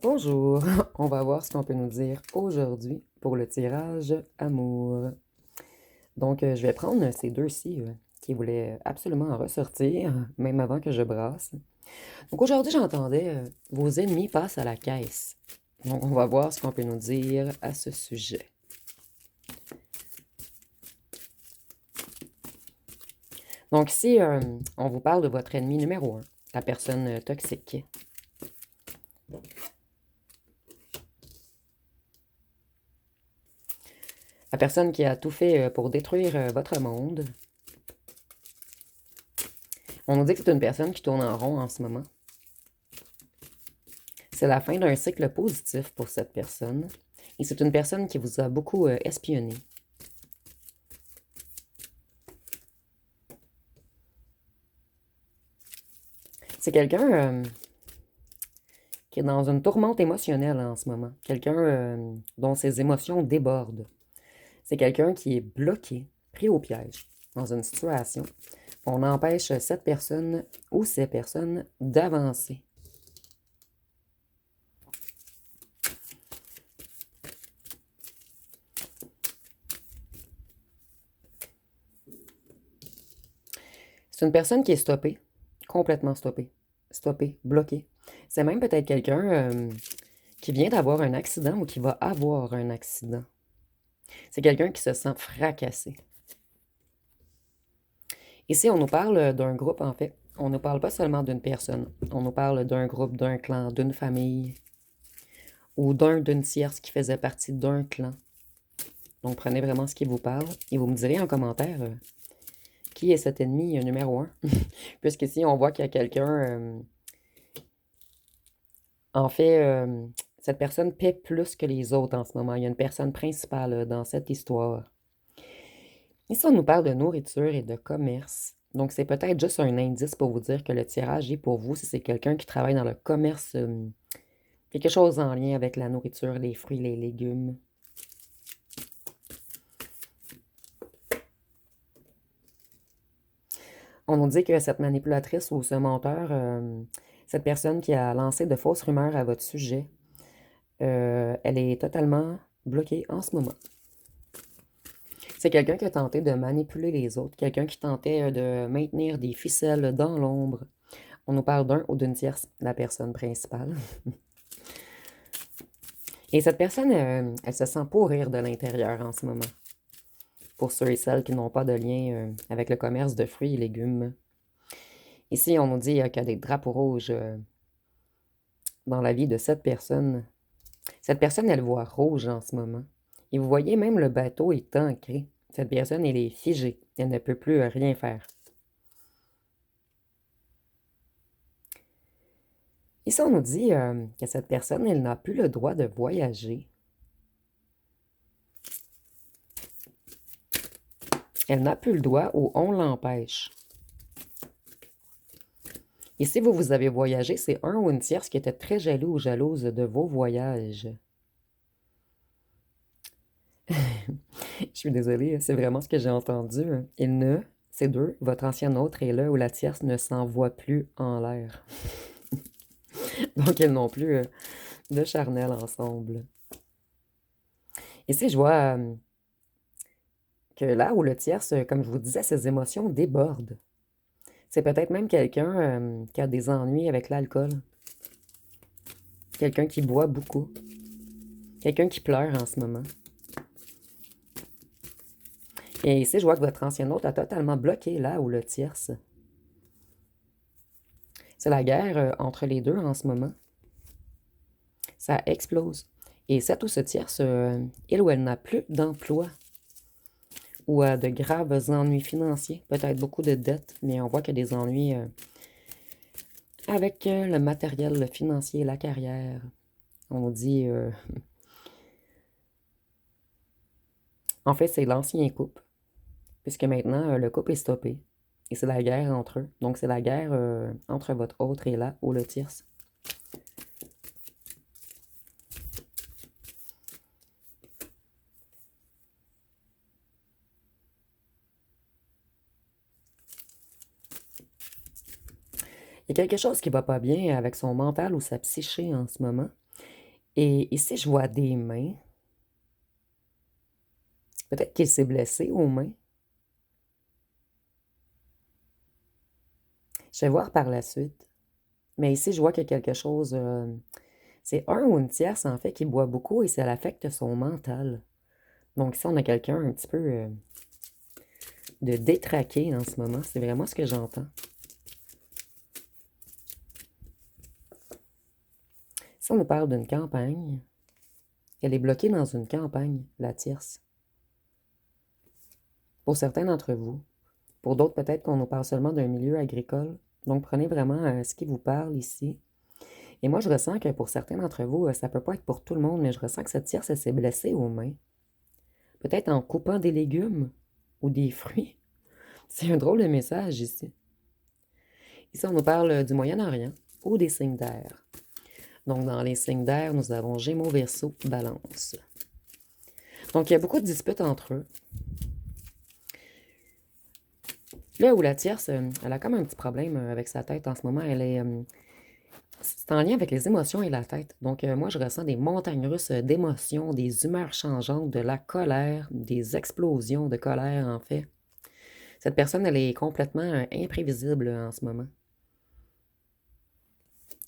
Bonjour, on va voir ce qu'on peut nous dire aujourd'hui pour le tirage amour. Donc, je vais prendre ces deux-ci qui voulaient absolument en ressortir, même avant que je brasse. Donc, aujourd'hui, j'entendais vos ennemis passent à la caisse. Donc, on va voir ce qu'on peut nous dire à ce sujet. Donc, ici, on vous parle de votre ennemi numéro un, la personne toxique. La personne qui a tout fait pour détruire votre monde. On nous dit que c'est une personne qui tourne en rond en ce moment. C'est la fin d'un cycle positif pour cette personne. Et c'est une personne qui vous a beaucoup espionné. C'est quelqu'un qui est dans une tourmente émotionnelle en ce moment. Quelqu'un dont ses émotions débordent. C'est quelqu'un qui est bloqué, pris au piège dans une situation. On empêche cette personne ou ces personnes d'avancer. C'est une personne qui est stoppée, complètement stoppée, bloquée. C'est même peut-être quelqu'un qui vient d'avoir un accident ou qui va avoir un accident. C'est quelqu'un qui se sent fracassé. Ici, on nous parle d'un groupe, en fait. On ne nous parle pas seulement d'une personne. On nous parle d'un groupe, d'un clan, d'une famille ou d'une tierce qui faisait partie d'un clan. Donc, prenez vraiment ce qui vous parle et vous me direz en commentaire qui est cet ennemi numéro un. Puisqu'ici, on voit qu'il y a quelqu'un... en fait, cette personne paie plus que les autres en ce moment. Il y a une personne principale dans cette histoire. Ici, on nous parle de nourriture et de commerce. Donc, c'est peut-être juste un indice pour vous dire que le tirage est pour vous si c'est quelqu'un qui travaille dans le commerce, quelque chose en lien avec la nourriture, les fruits, les légumes. On nous dit que cette manipulatrice ou ce menteur, cette personne qui a lancé de fausses rumeurs à votre sujet, elle est totalement bloquée en ce moment. C'est quelqu'un qui a tenté de manipuler les autres, quelqu'un qui tentait de maintenir des ficelles dans l'ombre. On nous parle d'un ou d'une tierce, la personne principale. Et cette personne, elle se sent pourrir de l'intérieur en ce moment. Pour ceux et celles qui n'ont pas de lien avec le commerce de fruits et légumes. Ici, on nous dit qu'il y a des drapeaux rouges dans la vie de cette personne. Cette personne, elle voit rouge en ce moment. Et vous voyez, même le bateau est ancré. Cette personne, elle est figée. Elle ne peut plus rien faire. Ici, on nous dit que cette personne, elle n'a plus le droit de voyager. Elle n'a plus le droit ou on l'empêche. Et si vous avez voyagé, c'est un ou une tierce qui était très jaloux ou jalouse de vos voyages. Je suis désolée, c'est vraiment ce que j'ai entendu. Il ne, c'est deux, votre ancien autre et le ou la tierce ne s'envoient plus en l'air. Donc, ils n'ont plus de charnel ensemble. Ici, je vois que là où le tierce, comme je vous disais, ses émotions débordent. C'est peut-être même quelqu'un qui a des ennuis avec l'alcool. Quelqu'un qui boit beaucoup. Quelqu'un qui pleure en ce moment. Et ici, je vois que votre ancien hôte a totalement bloqué là où le tierce. C'est la guerre entre les deux en ce moment. Ça explose. Et cette ou ce tierce, il ou elle n'a plus d'emploi ou a de graves ennuis financiers, peut-être beaucoup de dettes, mais on voit qu'il y a des ennuis avec le matériel, le financier, la carrière. On nous dit... en fait, c'est l'ancien couple, puisque maintenant, le couple est stoppé. Et c'est la guerre entre eux. Donc, c'est la guerre entre votre autre et là, ou le tierce. Il y a quelque chose qui va pas bien avec son mental ou sa psyché en ce moment. Et ici, je vois des mains. Peut-être qu'il s'est blessé aux mains. Je vais voir par la suite. Mais ici, je vois qu'il y a quelque chose. C'est un ou une tierce, en fait, qui boit beaucoup et ça affecte son mental. Donc, ici, on a quelqu'un un petit peu de détraqué en ce moment. C'est vraiment ce que j'entends. Si on nous parle d'une campagne, elle est bloquée dans une campagne, la tierce. Pour certains d'entre vous. Pour d'autres, peut-être qu'on nous parle seulement d'un milieu agricole. Donc, prenez vraiment ce qui vous parle ici. Et moi, je ressens que pour certains d'entre vous, ça peut pas être pour tout le monde, mais je ressens que cette tierce, elle s'est blessée aux mains. Peut-être en coupant des légumes ou des fruits. C'est un drôle de message ici. Ici, on nous parle du Moyen-Orient ou des signes d'air. Donc, dans les signes d'air, nous avons Gémeaux, Verseau, Balance. Donc, il y a beaucoup de disputes entre eux. Là où la tierce, elle a comme un petit problème avec sa tête en ce moment. C'est en lien avec les émotions et la tête. Donc, moi, je ressens des montagnes russes d'émotions, des humeurs changeantes, de la colère, des explosions de colère, en fait. Cette personne, elle est complètement imprévisible en ce moment.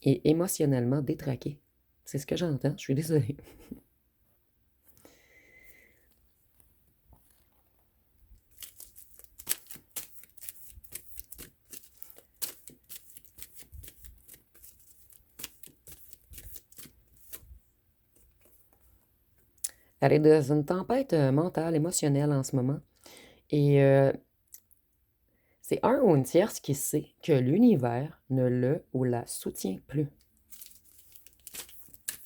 Et émotionnellement détraquée. C'est ce que j'entends. Je suis désolée. Elle est dans une tempête mentale, émotionnelle en ce moment. Et c'est un ou une tierce qui sait que l'univers ne le ou la soutient plus.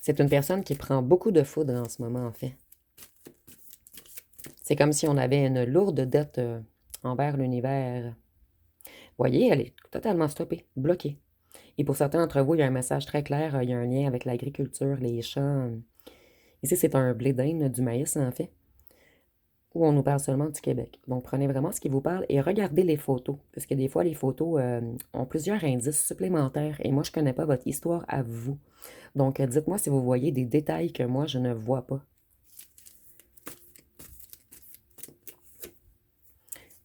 C'est une personne qui prend beaucoup de foudre en ce moment, en fait. C'est comme si on avait une lourde dette envers l'univers. Voyez, elle est totalement stoppée, bloquée. Et pour certains d'entre vous, il y a un message très clair, il y a un lien avec l'agriculture, les champs. Ici, c'est un blé d'Inde, du maïs, en fait, où on nous parle seulement du Québec. Donc, prenez vraiment ce qui vous parle et regardez les photos, parce que des fois, les photos ont plusieurs indices supplémentaires, et moi, je ne connais pas votre histoire à vous. Donc, dites-moi si vous voyez des détails que moi, je ne vois pas.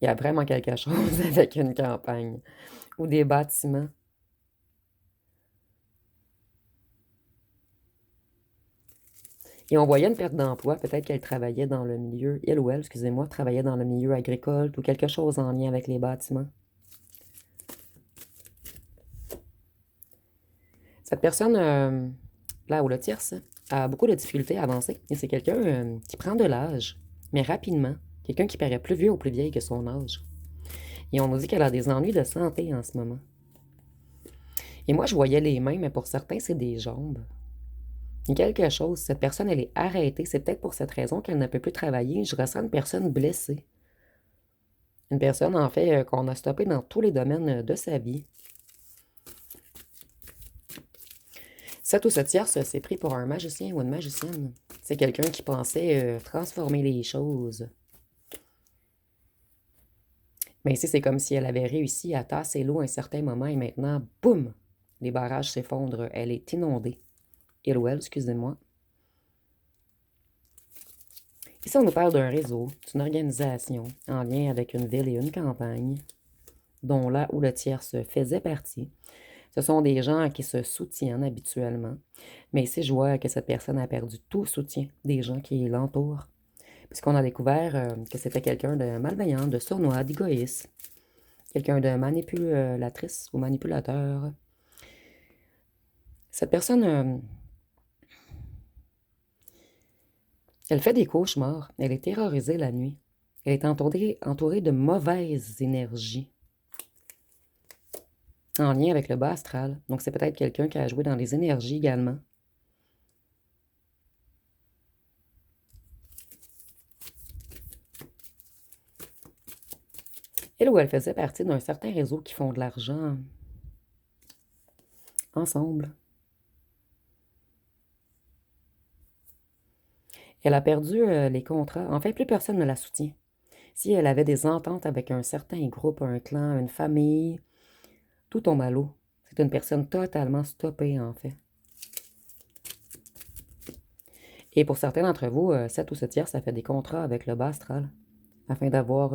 Il y a vraiment quelque chose avec une campagne ou des bâtiments. Et on voyait une perte d'emploi, peut-être qu'elle travaillait dans le milieu, il ou elle, excusez-moi, travaillait dans le milieu agricole ou quelque chose en lien avec les bâtiments. Cette personne, là où le tierce, a beaucoup de difficultés à avancer. Et c'est quelqu'un qui prend de l'âge, mais rapidement. Quelqu'un qui paraît plus vieux ou plus vieille que son âge. Et on nous dit qu'elle a des ennuis de santé en ce moment. Et moi, je voyais les mains, mais pour certains, c'est des jambes. Il y a quelque chose, cette personne, elle est arrêtée. C'est peut-être pour cette raison qu'elle ne peut plus travailler. Je ressens une personne blessée. Une personne, en fait, qu'on a stoppée dans tous les domaines de sa vie. Cette ou cette tierce s'est pris pour un magicien ou une magicienne. C'est quelqu'un qui pensait transformer les choses. Mais ici, c'est comme si elle avait réussi à tasser l'eau à un certain moment et maintenant, boum, les barrages s'effondrent. Elle est inondée. Il ou elle, excusez-moi. Ici, on nous parle d'un réseau, d'une organisation en lien avec une ville et une campagne, dont là où le tierce faisait partie. Ce sont des gens qui se soutiennent habituellement. Mais ici, je vois que cette personne a perdu tout soutien des gens qui l'entourent. Puisqu'on a découvert que c'était quelqu'un de malveillant, de sournois, d'égoïste. Quelqu'un de manipulatrice ou manipulateur. Cette personne, elle fait des cauchemars. Elle est terrorisée la nuit. Elle est entourée de mauvaises énergies en lien avec le bas astral. Donc, c'est peut-être quelqu'un qui a joué dans les énergies également. Elle ou elle faisait partie d'un certain réseau qui font de l'argent ensemble. Elle a perdu les contrats. En fait, plus personne ne la soutient. Si elle avait des ententes avec un certain groupe, un clan, une famille, tout tombe à l'eau. C'est une personne totalement stoppée, en fait. Et pour certains d'entre vous, 7 ou 7 tiers, ça fait des contrats avec le bas astral afin d'avoir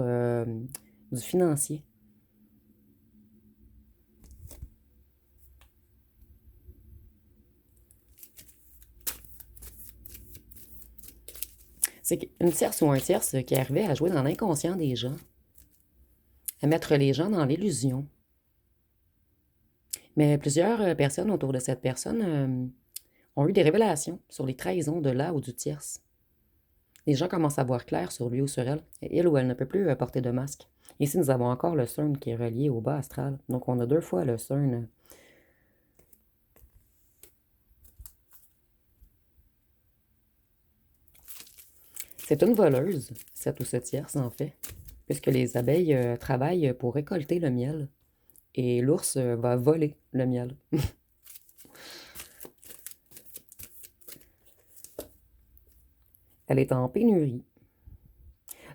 du financier. C'est une tierce ou un tierce qui arrivait à jouer dans l'inconscient des gens, à mettre les gens dans l'illusion. Mais plusieurs personnes autour de cette personne ont eu des révélations sur les trahisons de là ou du tierce. Les gens commencent à voir clair sur lui ou sur elle, il ou elle ne peut plus porter de masque. Ici, nous avons encore le CERN qui est relié au bas astral. Donc, on a 2 fois le CERN. C'est une voleuse, 7 ou 7 tierces en fait, puisque les abeilles travaillent pour récolter le miel et l'ours va voler le miel. Elle est en pénurie.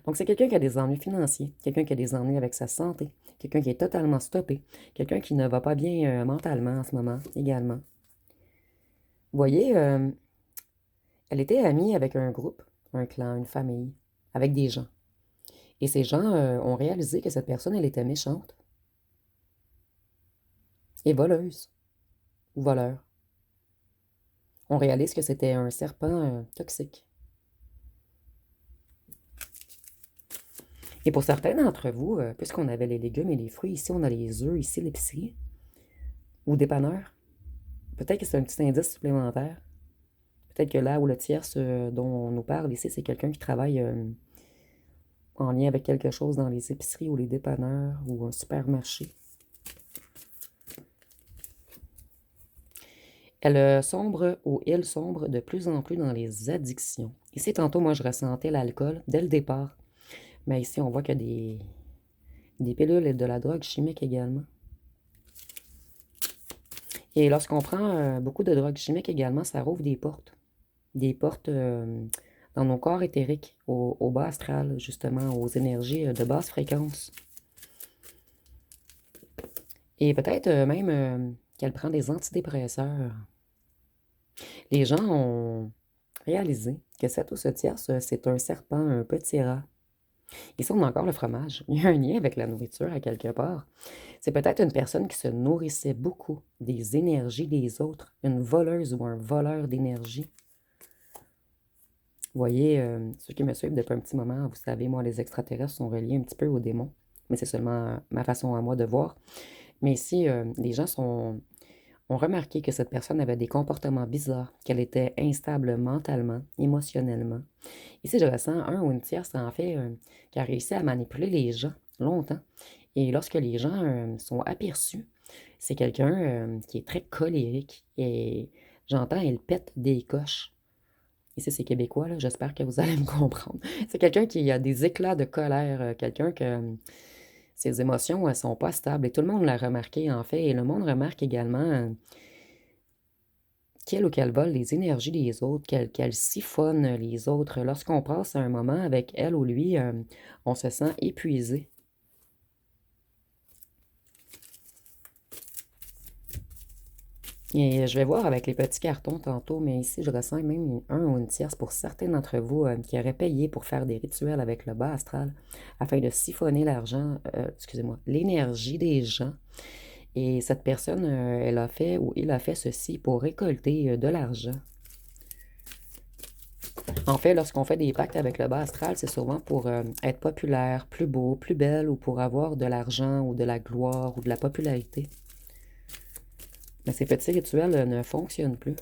Donc, c'est quelqu'un qui a des ennuis financiers, quelqu'un qui a des ennuis avec sa santé, quelqu'un qui est totalement stoppé, quelqu'un qui ne va pas bien mentalement en ce moment également. Vous voyez, elle était amie avec un groupe, un clan, une famille, avec des gens. Et ces gens ont réalisé que cette personne, elle était méchante et voleuse ou voleur. On réalise que c'était un serpent toxique. Et pour certains d'entre vous, puisqu'on avait les légumes et les fruits, ici on a les œufs, ici l'épicerie, ou dépanneur, peut-être que c'est un petit indice supplémentaire. Peut-être que là où le tierce dont on nous parle ici, c'est quelqu'un qui travaille en lien avec quelque chose dans les épiceries ou les dépanneurs ou un supermarché. Elle sombre ou il sombre de plus en plus dans les addictions. Ici, tantôt, moi, je ressentais l'alcool dès le départ. Mais ici, on voit qu'il y a des pilules et de la drogue chimique également. Et lorsqu'on prend beaucoup de drogue chimique également, ça rouvre des portes. Des portes dans nos corps éthériques, au bas astral, justement, aux énergies de basse fréquence. Et peut-être même qu'elle prend des antidépresseurs. Les gens ont réalisé que cette ou ce tierce, c'est un serpent, un petit rat. Ici, on a encore le fromage. Il y a un lien avec la nourriture à quelque part. C'est peut-être une personne qui se nourrissait beaucoup des énergies des autres, une voleuse ou un voleur d'énergie. Vous voyez, ceux qui me suivent depuis un petit moment, vous savez, moi, les extraterrestres sont reliés un petit peu aux démons, mais c'est seulement ma façon à moi de voir. Mais ici, les gens ont remarqué que cette personne avait des comportements bizarres, qu'elle était instable mentalement, émotionnellement. Ici, je ressens un ou une tierce, en fait, qui a réussi à manipuler les gens longtemps. Et lorsque les gens sont aperçus, c'est quelqu'un qui est très colérique. Et j'entends, elle pète des coches. Ici, c'est québécois, là, j'espère que vous allez me comprendre. C'est quelqu'un qui a des éclats de colère, quelqu'un que ses émotions ne sont pas stables. Et tout le monde l'a remarqué, en fait. Et le monde remarque également qu'elle ou qu'elle vole les énergies des autres, qu'elle siphonne les autres. Lorsqu'on passe un moment avec elle ou lui, on se sent épuisé. Et je vais voir avec les petits cartons tantôt, mais ici, je ressens même un ou une tierce pour certains d'entre vous qui auraient payé pour faire des rituels avec le bas astral afin de siphonner l'argent, excusez-moi, l'énergie des gens. Et cette personne, elle a fait ou il a fait ceci pour récolter de l'argent. En fait, lorsqu'on fait des pactes avec le bas astral, c'est souvent pour être populaire, plus beau, plus belle ou pour avoir de l'argent ou de la gloire ou de la popularité. Mais ces petits rituels ne fonctionnent plus.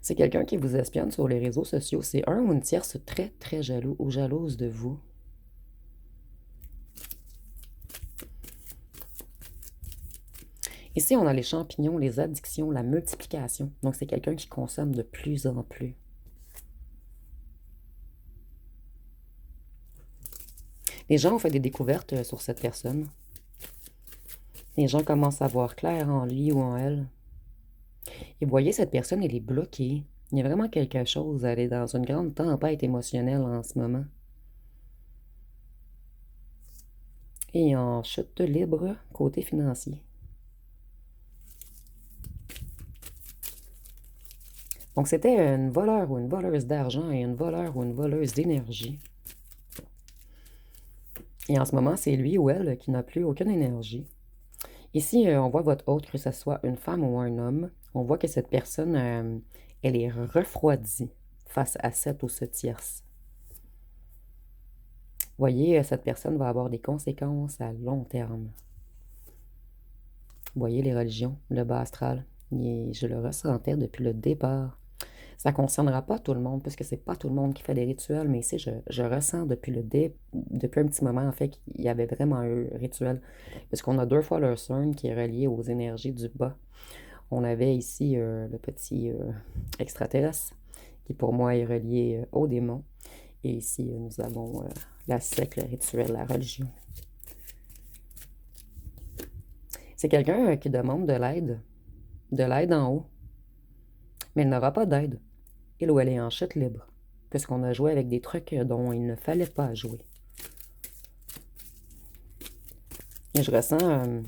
C'est quelqu'un qui vous espionne sur les réseaux sociaux. C'est un ou une tierce très, très jaloux ou jalouse de vous. Ici, on a les champignons, les addictions, la multiplication. Donc, c'est quelqu'un qui consomme de plus en plus. Les gens ont fait des découvertes sur cette personne. Les gens commencent à voir clair en lui ou en elle. Et vous voyez, cette personne, elle est bloquée. Il y a vraiment quelque chose. Elle est dans une grande tempête émotionnelle en ce moment. Et en chute libre côté financier. Donc, c'était une voleur ou une voleuse d'argent et une voleur ou une voleuse d'énergie. Et en ce moment, c'est lui ou elle qui n'a plus aucune énergie. Ici, on voit votre hôte, que ce soit une femme ou un homme. On voit que cette personne, elle est refroidie face à cette ou ce tierce. Voyez, cette personne va avoir des conséquences à long terme. Voyez les religions, le bas astral. Et je le ressentais depuis le départ. Ça ne concernera pas tout le monde, puisque c'est pas tout le monde qui fait des rituels, mais ici, je ressens depuis un petit moment, en fait, qu'il y avait vraiment un rituel. Puisqu'on a 2 fois le CERN qui est relié aux énergies du bas. On avait ici le petit extraterrestre, qui pour moi est relié au démon. Et ici, nous avons la secte, le rituel, la religion. C'est quelqu'un qui demande de l'aide en haut, mais il n'aura pas d'aide. Il ou elle est en chute libre, puisqu'on a joué avec des trucs dont il ne fallait pas jouer. Et je ressens,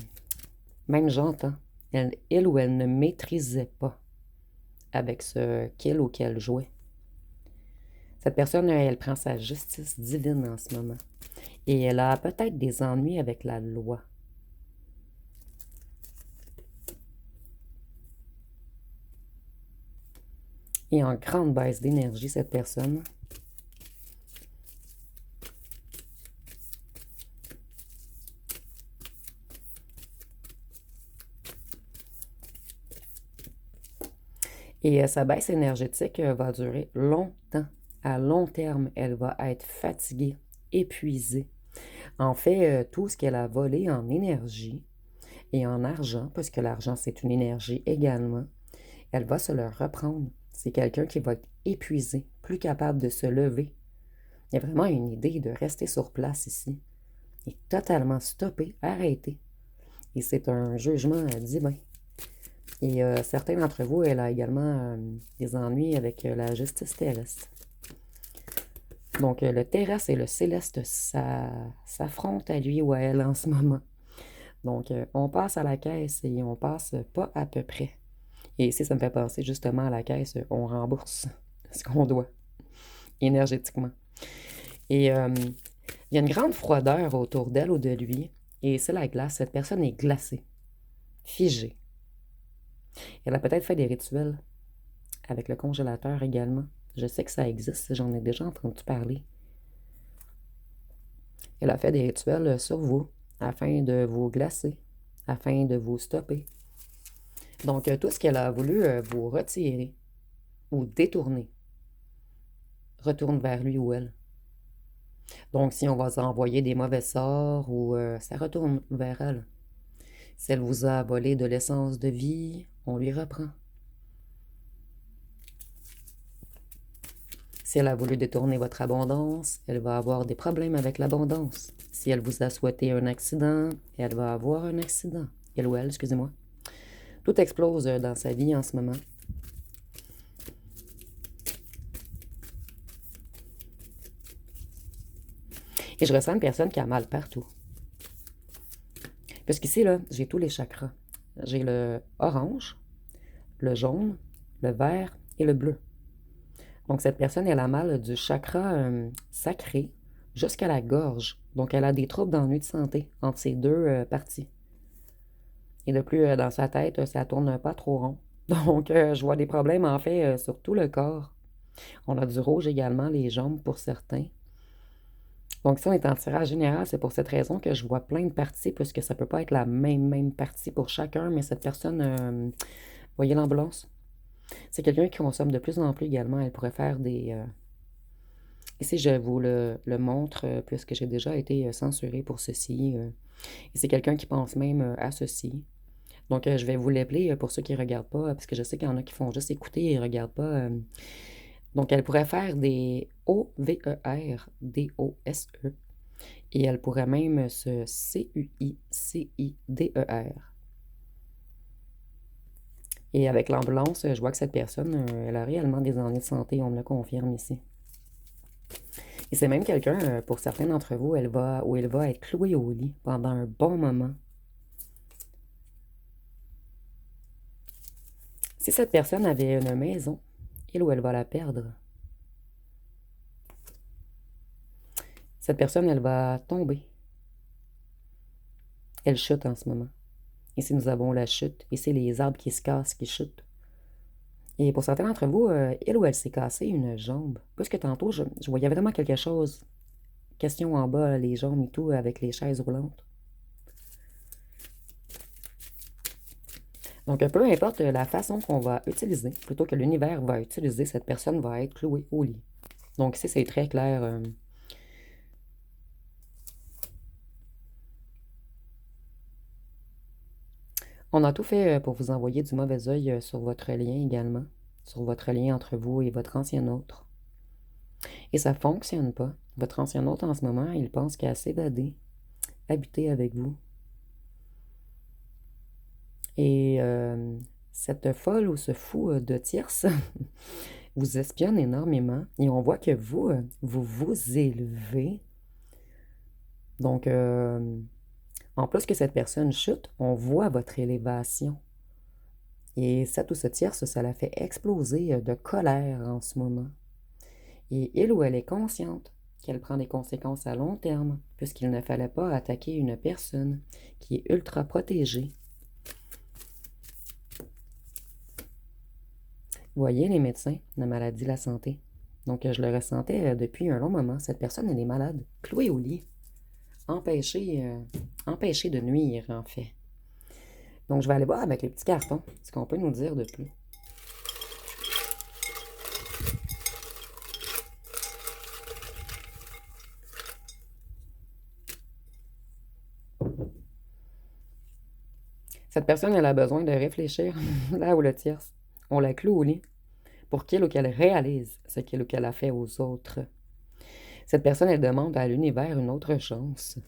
même j'entends, il ou elle ne maîtrisait pas avec ce qu'il ou qu'elle jouait. Cette personne, elle prend sa justice divine en ce moment. Et elle a peut-être des ennuis avec la loi. Et en grande baisse d'énergie, cette personne. Et sa baisse énergétique va durer longtemps. À long terme, elle va être fatiguée, épuisée. En fait, tout ce qu'elle a volé en énergie et en argent, parce que l'argent, c'est une énergie également, elle va se le reprendre. C'est quelqu'un qui va être épuisé, plus capable de se lever. Il y a vraiment une idée de rester sur place ici. Il est totalement stoppé, arrêté. Et c'est un jugement divin. Et certains d'entre vous, elle a également des ennuis avec la justice terrestre. Donc, le terrestre et le céleste s'affrontent à lui ou à elle en ce moment. Donc, on passe à la caisse et on passe pas à peu près. Et ici, ça me fait penser justement à la caisse, on rembourse ce qu'on doit énergétiquement. Et il y a une grande froideur autour d'elle ou de lui. Et c'est la glace. Cette personne est glacée, figée. Elle a peut-être fait des rituels avec le congélateur également. Je sais que ça existe, j'en ai déjà entendu parler. Elle a fait des rituels sur vous afin de vous glacer, afin de vous stopper. Donc, tout ce qu'elle a voulu vous retirer ou détourner retourne vers lui ou elle. Donc, si on va envoyer des mauvais sorts ou ça retourne vers elle. Si elle vous a volé de l'essence de vie, on lui reprend. Si elle a voulu détourner votre abondance, elle va avoir des problèmes avec l'abondance. Si elle vous a souhaité un accident, elle va avoir un accident. Elle ou elle, excusez-moi. Tout explose dans sa vie en ce moment. Et je ressens une personne qui a mal partout. Parce qu'ici, là, j'ai tous les chakras. J'ai le orange, le jaune, le vert et le bleu. Donc, cette personne, elle a mal du chakra sacré jusqu'à la gorge. Donc, elle a des troubles d'ennui de santé entre ces deux parties. Et de plus, dans sa tête, ça tourne pas trop rond. Donc, je vois des problèmes, en fait, sur tout le corps. On a du rouge également, les jambes pour certains. Donc, si on est en tirage général, c'est pour cette raison que je vois plein de parties, puisque ça peut pas être la même partie pour chacun, mais cette personne, voyez l'ambulance? C'est quelqu'un qui consomme de plus en plus également. Elle pourrait faire des... Ici, je vous le montre, puisque j'ai déjà été censurée pour ceci. Et c'est quelqu'un qui pense même à ceci. Donc, je vais vous l'appeler pour ceux qui ne regardent pas, parce que je sais qu'il y en a qui font juste écouter et ne regardent pas. Donc, elle pourrait faire des O-V-E-R-D-O-S-E. Et elle pourrait même se C-U-I-C-I-D-E-R. Et avec l'ambulance, je vois que cette personne, elle a réellement des ennuis de santé, on me le confirme ici. Et c'est même quelqu'un, pour certains d'entre vous, elle va être clouée au lit pendant un bon moment. Si cette personne avait une maison il ou elle va la perdre. Cette personne, elle va tomber. Elle chute en ce moment. Ici, nous avons la chute. Ici, les arbres qui se cassent, qui chutent. Et pour certains d'entre vous, il ou elle s'est cassé une jambe. Plus que tantôt, je voyais vraiment quelque chose. Question en bas, les jambes et tout, avec les chaises roulantes. Donc, peu importe la façon qu'on va utiliser, plutôt que l'univers va utiliser, cette personne va être clouée au lit. Donc ici, c'est très clair. On a tout fait pour vous envoyer du mauvais œil sur votre lien également, sur votre lien entre vous et votre ancien autre. Et ça fonctionne pas. Votre ancien autre, en ce moment, il pense qu'il a s'évader, habiter avec vous. Et cette folle ou ce fou de tierce vous espionne énormément. Et on voit que vous, vous vous élevez. Donc, en plus que cette personne chute, on voit votre élévation. Et cette ou ce tierce, ça la fait exploser de colère en ce moment. Et il ou elle est consciente qu'elle prend des conséquences à long terme, puisqu'il ne fallait pas attaquer une personne qui est ultra protégée. Vous voyez, les médecins, la maladie, la santé. Donc, je le ressentais depuis un long moment. Cette personne, elle est malade, clouée au lit, empêchée de nuire, en fait. Donc, je vais aller voir avec les petits cartons ce qu'on peut nous dire de plus. Cette personne, elle a besoin de réfléchir là où le tierce. On la cloue au lit pour qu'il ou qu'elle réalise ce qu'il ou qu'elle a fait aux autres. Cette personne, elle demande à l'univers une autre chance,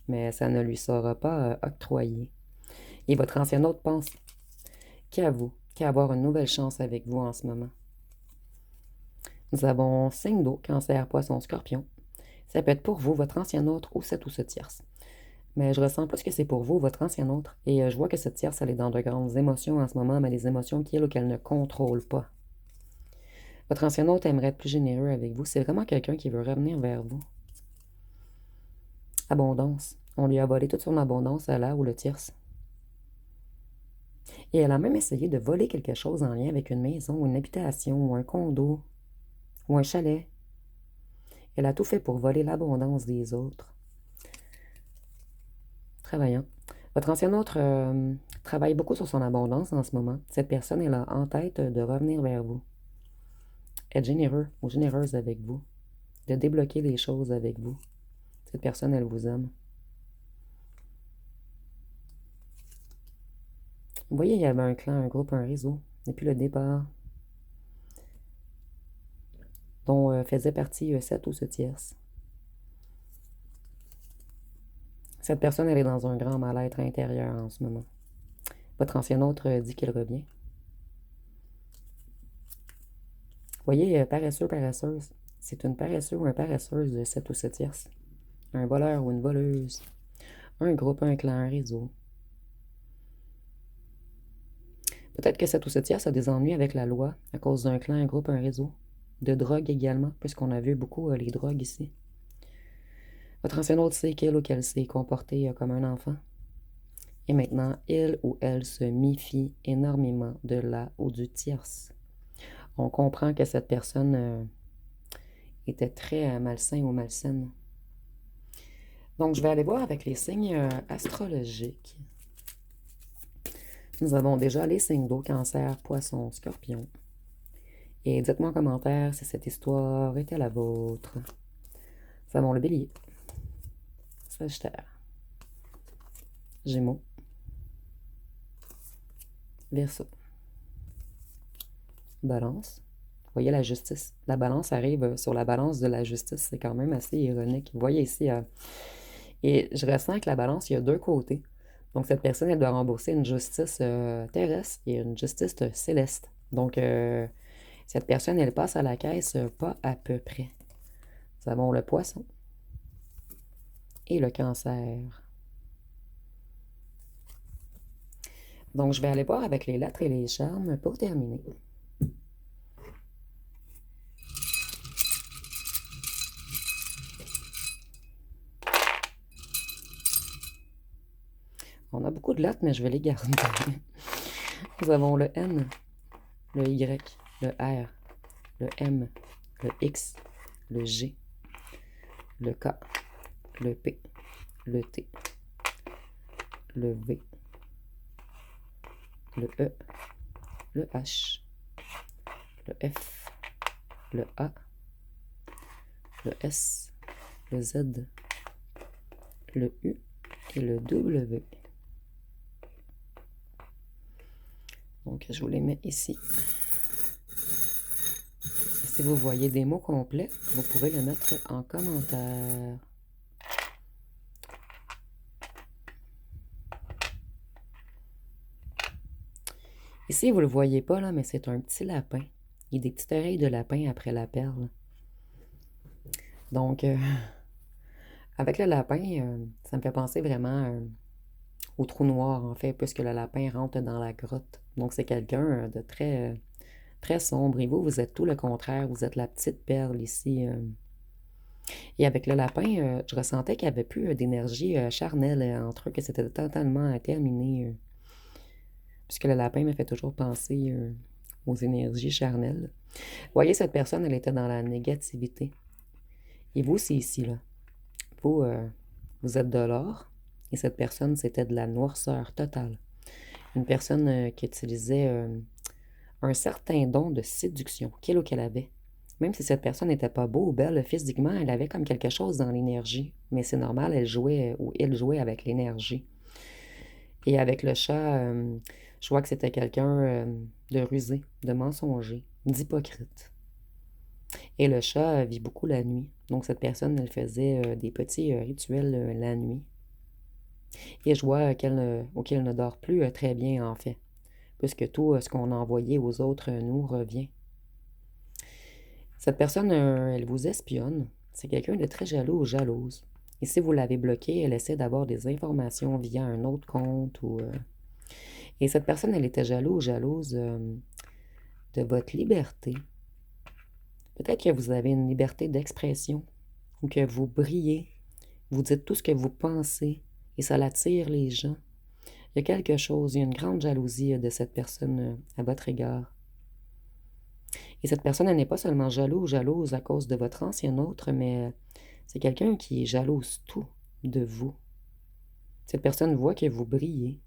mais ça ne lui sera pas octroyé. Et votre ancien autre pense qu'à vous, qu'à avoir une nouvelle chance avec vous en ce moment. Nous avons 5 d'eau, cancer, poisson, scorpion. Ça peut être pour vous, votre ancien autre ou cette ou ce tierce. Mais je ressens plus que c'est pour vous, votre ancien autre. Et je vois que cette tierce, elle est dans de grandes émotions en ce moment, mais des émotions qu'il ou qu'elle ne contrôle pas. Votre ancien autre aimerait être plus généreux avec vous. C'est vraiment quelqu'un qui veut revenir vers vous. Abondance. On lui a volé toute son abondance à là ou le tierce. Et elle a même essayé de voler quelque chose en lien avec une maison ou une habitation ou un condo ou un chalet. Elle a tout fait pour voler l'abondance des autres. Travaillant. Votre ancien autre travaille beaucoup sur son abondance en ce moment. Cette personne est là en tête de revenir vers vous. Être généreux ou généreuse avec vous. De débloquer les choses avec vous. Cette personne, elle vous aime. Vous voyez, il y avait un clan, un groupe, un réseau, depuis le départ, dont faisait partie cette ou ce tierce. Cette personne, elle est dans un grand mal-être intérieur en ce moment. Votre ancien autre dit qu'il revient. Vous voyez, paresseux, paresseuse. C'est une paresseuse ou un paresseuse cette ou ce tierce. Un voleur ou une voleuse. Un groupe, un clan, un réseau. Peut-être que cette ou ce tierce a des ennuis avec la loi à cause d'un clan, un groupe, un réseau. De drogue également, puisqu'on a vu beaucoup les drogues ici. Votre ancien autre sait qu'il ou qu'elle s'est comportée comme un enfant. Et maintenant, il ou elle se méfie énormément de la ou du tierce. On comprend que cette personne était très malsain ou malsaine. Donc, je vais aller voir avec les signes astrologiques. Nous avons déjà les signes d'eau, cancer, poisson, scorpion. Et dites-moi en commentaire si cette histoire était la vôtre. Nous avons le bélier, sagittaire, gémeaux, verseau, balance. Vous voyez la justice. La balance arrive sur la balance de la justice. C'est quand même assez ironique. Vous voyez ici. Et je ressens que la balance, il y a deux côtés. Donc, cette personne, elle doit rembourser une justice terrestre et une justice céleste. Donc, cette personne, elle passe à la caisse pas à peu près. Nous avons le poisson et le cancer. Donc, je vais aller voir avec les lettres et les charmes pour terminer. On a beaucoup de lettres, mais je vais les garder. Nous avons le N, le Y, le R, le M, le X, le G, le K, le P, le T, le V, le E, le H, le F, le A, le S, le Z, le U et le W. Donc, je vous les mets ici. Si vous voyez des mots complets, vous pouvez le mettre en commentaire. Ici, vous ne le voyez pas, là, mais c'est un petit lapin. Il y a des petites oreilles de lapin après la perle. Donc, avec le lapin, ça me fait penser vraiment au trou noir, en fait, puisque le lapin rentre dans la grotte. Donc, c'est quelqu'un de très, très sombre. Et vous, vous êtes tout le contraire. Vous êtes la petite perle ici. Et avec le lapin, je ressentais qu'il n'y avait plus d'énergie charnelle entre eux, que c'était totalement terminé. Puisque le lapin me fait toujours penser aux énergies charnelles. Vous voyez, cette personne, elle était dans la négativité. Et vous, c'est ici, là. Vous, vous êtes de l'or. Et cette personne, c'était de la noirceur totale. Une personne qui utilisait un certain don de séduction, qu'elle avait. Même si cette personne n'était pas beau ou belle physiquement, elle avait comme quelque chose dans l'énergie. Mais c'est normal, elle jouait ou il jouait avec l'énergie. Et avec le chat, je vois que c'était quelqu'un de rusé, de mensonger, d'hypocrite. Et le chat vit beaucoup la nuit. Donc cette personne, elle faisait des petits rituels la nuit. Et je vois qu'elle ne dort plus très bien en fait, puisque tout ce qu'on a envoyé aux autres nous revient. Cette personne, elle vous espionne. C'est quelqu'un de très jaloux ou jalouse. Et si vous l'avez bloquée, elle essaie d'avoir des informations via un autre compte ou... Et cette personne, elle était jalouse ou jalouse de votre liberté. Peut-être que vous avez une liberté d'expression ou que vous brillez, vous dites tout ce que vous pensez et ça l'attire les gens. Il y a quelque chose, il y a une grande jalousie de cette personne à votre égard. Et cette personne, elle n'est pas seulement jalouse ou jalouse à cause de votre ancien autre, mais c'est quelqu'un qui est jalouse tout de vous. Cette personne voit que vous brillez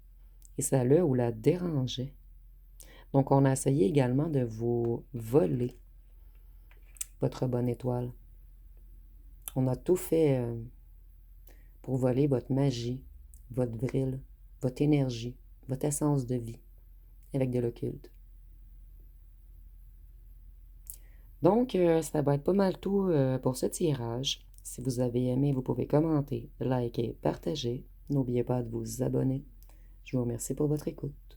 et ça le ou la dérangeait. Donc, on a essayé également de vous voler votre bonne étoile. On a tout fait pour voler votre magie, votre vril, votre énergie, votre essence de vie avec de l'occulte. Donc, ça va être pas mal tout pour ce tirage. Si vous avez aimé, vous pouvez commenter, liker, partager. N'oubliez pas de vous abonner. Je vous remercie pour votre écoute.